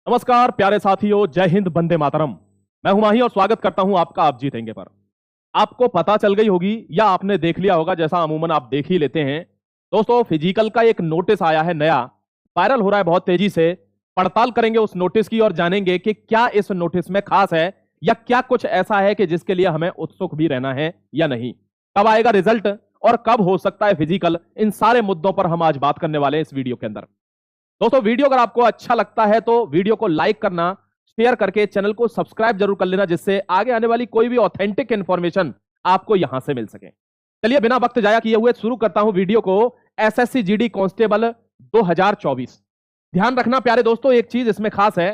नमस्कार प्यारे साथियों, जय हिंद, वंदे मातरम। मैं हूं माही और स्वागत करता हूं आपका आप जीतेंगे पर। आपको पता चल गई होगी या आपने देख लिया होगा, जैसा अमूमन आप देख ही लेते हैं दोस्तों, फिजिकल का एक नोटिस आया है नया, वायरल हो रहा है बहुत तेजी से। पड़ताल करेंगे उस नोटिस की और जानेंगे कि क्या इस नोटिस में खास है या क्या कुछ ऐसा है कि जिसके लिए हमें उत्सुक भी रहना है या नहीं। कब आएगा रिजल्ट और कब हो सकता है फिजिकल, इन सारे मुद्दों पर हम आज बात करने वाले हैं इस वीडियो के अंदर। दोस्तों वीडियो अगर आपको अच्छा लगता है तो वीडियो को लाइक करना, शेयर करके चैनल को सब्सक्राइब जरूर कर लेना, जिससे आगे आने वाली कोई भी ऑथेंटिक इंफॉर्मेशन आपको यहां से मिल सके। चलिए बिना वक्त जाया किए हुए शुरू करता हूं वीडियो को। SSC GD constable 2024। ध्यान रखना प्यारे दोस्तों, एक चीज इसमें खास है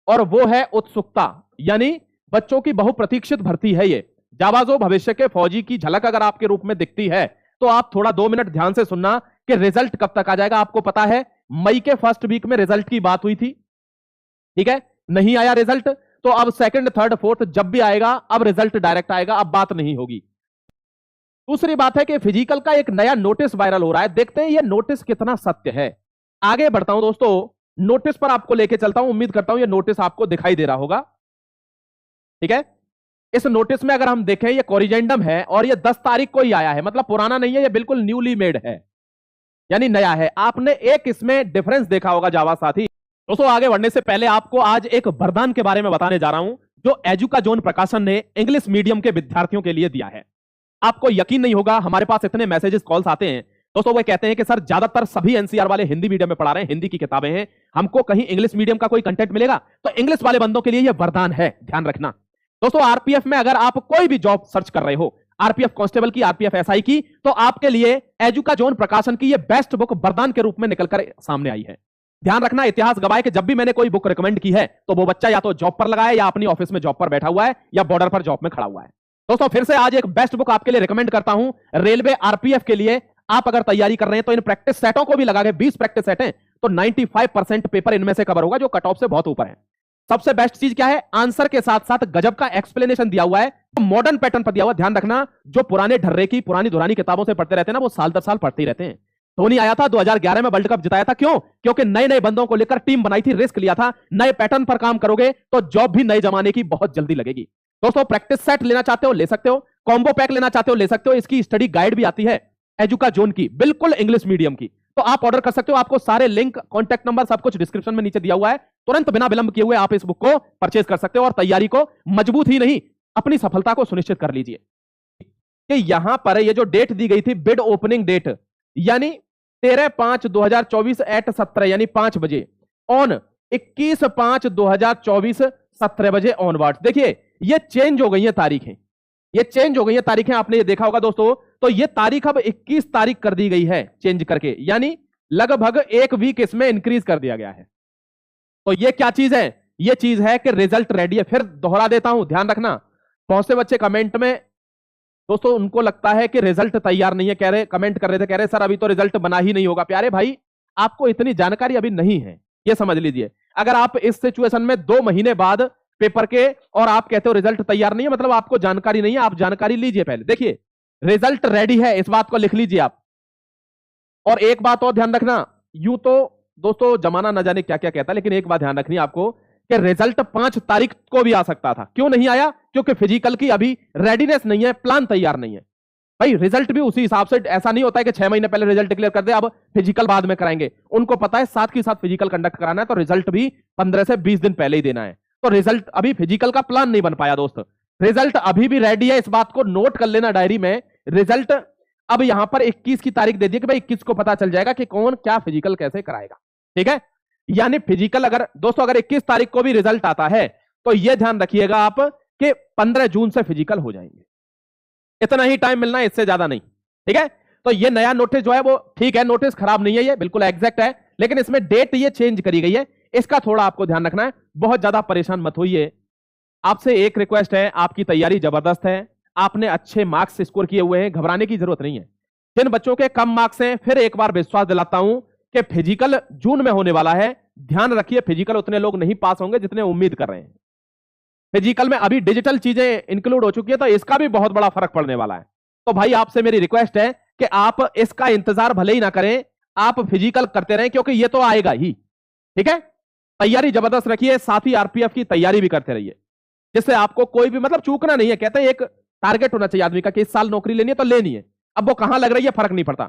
और वो है उत्सुकता, यानी बच्चों की बहुप्रतीक्षित भर्ती है ये। जाबाजो भविष्य के फौजी की झलक अगर आपके रूप में दिखती है तो आप थोड़ा 2 मिनट ध्यान से सुनना कि रिजल्ट कब तक आ जाएगा। आपको पता है मई के फर्स्ट वीक में रिजल्ट की बात हुई थी, ठीक है, नहीं आया रिजल्ट, तो अब सेकंड थर्ड फोर्थ जब भी आएगा अब रिजल्ट डायरेक्ट आएगा, अब बात नहीं होगी। दूसरी बात है कि फिजिकल का एक नया नोटिस वायरल हो रहा है, देखते हैं यह नोटिस कितना सत्य है। आगे बढ़ता हूं दोस्तों, नोटिस पर आपको लेके चलता हूं, उम्मीद करता हूं यह नोटिस आपको दिखाई दे रहा होगा, ठीक है। इस नोटिस में अगर हम देखें, यह कोरिजेंडम है और यह 10 तारीख को ही आया है, मतलब पुराना नहीं है, यह बिल्कुल न्यूली मेड है, यानी नया है। आपने एक इसमें डिफरेंस देखा होगा जावा साथी। दोस्तों आगे बढ़ने से पहले आपको आज एक वरदान के बारे में बताने जा रहा हूं जो एजुकाजोन प्रकाशन ने इंग्लिश मीडियम के विद्यार्थियों के लिए दिया है। आपको यकीन नहीं होगा, हमारे पास इतने मैसेजेस कॉल्स आते हैं दोस्तों, वो कहते हैं कि सर ज्यादातर सभी एनसीआर वाले हिंदी मीडियम में पढ़ा रहे हैं, हिंदी की किताबें हैं, हमको कहीं इंग्लिश मीडियम का कोई कंटेंट मिलेगा? तो इंग्लिश वाले बंदों के लिए यह वरदान है, ध्यान रखना दोस्तों। आरपीएफ में अगर आप कोई भी जॉब सर्च कर रहे हो, आरपीएफ कांस्टेबल की, आरपीएफ एसआई की, तो आपके लिए एजुकाजोन प्रकाशन की यह बेस्ट बुक वरदान के रूप में निकलकर सामने आई है। ध्यान रखना, इतिहास गवाह कि जब भी मैंने कोई बुक रिकमेंड की है तो वो बच्चा या तो जॉब पर लगा है या अपनी ऑफिस में जॉब पर बैठा हुआ है या बॉर्डर पर जॉब में खड़ा हुआ है। दोस्तों फिर से आज एक बेस्ट बुक आपके लिए रिकमेंड करता हूं रेलवे आरपीएफ के लिए। आप अगर तैयारी कर रहे हैं तो इन प्रैक्टिस सेटों को भी लगा के 20 प्रैक्टिस सेट हैं तो 95% पेपर इनमें से कवर होगा, जो कट ऑफ से बहुत ऊपर है। सबसे बेस्ट चीज क्या है, आंसर के साथ साथ गजब का एक्सप्लेनेशन दिया हुआ है, मॉडर्न पैटर्न पर दिया हुआ। ध्यान रखना, जो पुराने ढर्रे की पुरानी दुरानी किताबों से पढ़ते रहते हैं ना, वो साल दर साल पढ़ते ही रहते हैं। धोनी आया था 2011 में, वर्ल्ड कप जिताया था, क्यों? क्योंकि नए नए बंदों को लेकर टीम बनाई थी, रिस्क लिया था। नए पैटर्न पर काम करोगे तो जॉब भी नए जमाने की बहुत जल्दी लगेगी। दोस्तों प्रैक्टिस सेट लेना चाहते हो ले सकते हो, कॉम्बो पैक लेना चाहते हो ले सकते हो। इसकी स्टडी गाइड भी आती है एजुकाजोन की, बिल्कुल इंग्लिश मीडियम की, तो आप ऑर्डर कर सकते हो। आपको सारे लिंक, कॉन्टैक्ट नंबर सब कुछ डिस्क्रिप्शन में नीचे दिया हुआ है। तुरंत बिना विलंब किए हुए आप इस बुक को परचेज कर सकते हो और तैयारी को मजबूत ही नहीं, अपनी सफलता को सुनिश्चित कर लीजिए। कि यहां पर ये जो डेट दी गई थी, बिड ओपनिंग डेट, यानी 13/5/2024 एट 17, यानी 5 बजे, ऑन 21/5/2024 17 बजे ऑनवर्ड। देखिए ये चेंज हो गई है तारीखें, ये चेंज हो गई है तारीखें, आपने ये देखा होगा दोस्तों। तो ये तारीख अब 21 तारीख कर दी गई है चेंज करके, यानी लगभग 1 वीक इसमें इंक्रीज कर दिया गया है। तो ये क्या चीज है? ये चीज है कि रिजल्ट रेडी है। फिर दोहरा देता हूं, ध्यान रखना, बहुत से बच्चे कमेंट में दोस्तों उनको लगता है कि रिजल्ट तैयार नहीं है, कह रहे, कमेंट कर रहे थे, कह रहे सर अभी तो रिजल्ट बना ही नहीं होगा। प्यारे भाई, आपको इतनी जानकारी अभी नहीं है, ये समझ लीजिए। अगर आप इस सिचुएशन में 2 महीने बाद पेपर के और आप कहते हो रिजल्ट तैयार नहीं है, मतलब आपको जानकारी नहीं है। आप जानकारी लीजिए पहले, देखिए रिजल्ट रेडी है, इस बात को लिख लीजिए आप। और एक बात और ध्यान रखना, यूं तो दोस्तों जमाना न जाने क्या क्या कहता है, लेकिन एक बात ध्यान रखनी है आपको कि रिजल्ट 5 तारीख को भी आ सकता था। क्यों नहीं आया? क्योंकि फिजिकल की अभी रेडीनेस नहीं है, प्लान तैयार नहीं है। भाई रिजल्ट भी उसी हिसाब से, ऐसा नहीं होता है कि 6 महीने पहले रिजल्ट डिक्लेयर कर दे, अब फिजिकल बाद में कराएंगे। उनको पता है साथ के साथ फिजिकल कंडक्ट कराना है, तो रिजल्ट भी 15 से 20 दिन पहले ही देना है। तो रिजल्ट अभी फिजिकल का प्लान नहीं बन पाया दोस्त, रिजल्ट अभी भी रेडी है, इस बात को नोट कर लेना डायरी में। रिजल्ट अब यहां पर 21 की तारीख दे दी कि भाई 21 को पता चल जाएगा कि कौन क्या फिजिकल कैसे कराएगा, ठीक है। यानी फिजिकल अगर दोस्तों अगर 21 तारीख को भी रिजल्ट आता है तो यह ध्यान रखिएगा आप कि 15 जून से फिजिकल हो जाएंगे। इतना ही टाइम मिलना है, इससे ज्यादा नहीं, ठीक है। तो ये नया नोटिस जो है वो ठीक है, नोटिस खराब नहीं है, ये बिल्कुल एग्जैक्ट है, लेकिन इसमें डेट ये चेंज करी गई है, इसका थोड़ा आपको ध्यान रखना है। बहुत ज्यादा परेशान मत होइए। आपसे एक रिक्वेस्ट है, आपकी तैयारी जबरदस्त है, आपने अच्छे मार्क्स स्कोर किए हुए हैं, घबराने की जरूरत नहीं है। जिन बच्चों के कम मार्क्स हैं, फिर एक बार विश्वास दिलाता हूं कि फिजिकल जून में होने वाला है। ध्यान रखिए, फिजिकल उतने लोग नहीं पास होंगे जितने उम्मीद कर रहे हैं। फिजिकल में अभी डिजिटल चीजें इंक्लूड हो चुकी है, तो इसका भी बहुत बड़ा फर्क पड़ने वाला है। तो भाई आपसे मेरी रिक्वेस्ट है कि आप इसका इंतजार भले ही ना करें, आप फिजिकल करते रहें, क्योंकि ये तो आएगा ही, ठीक है। तैयारी जबरदस्त रखिए, साथ ही आरपीएफ की तैयारी भी करते रहिए, जिससे आपको कोई भी मतलब चूकना नहीं है। कहते हैं एक टारगेट होना चाहिए आदमी का कि इस साल नौकरी लेनी है तो लेनी है, अब वो कहां लग रही है फर्क नहीं पड़ता।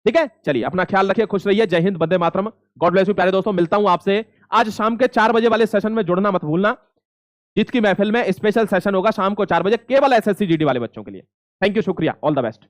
ठीक है, चलिए अपना ख्याल रखिए, खुश रहिए। जय Hind, Vande Mataram, God bless you प्यारे दोस्तों। मिलता हूं आपसे आज शाम के 4 बजे वाले सेशन में, जुड़ना मत भूलना। जीत की महफिल में स्पेशल सेशन होगा शाम को 4 बजे, केवल एसएससी जीडी वाले बच्चों के लिए। थैंक यू, शुक्रिया, ऑल द बेस्ट।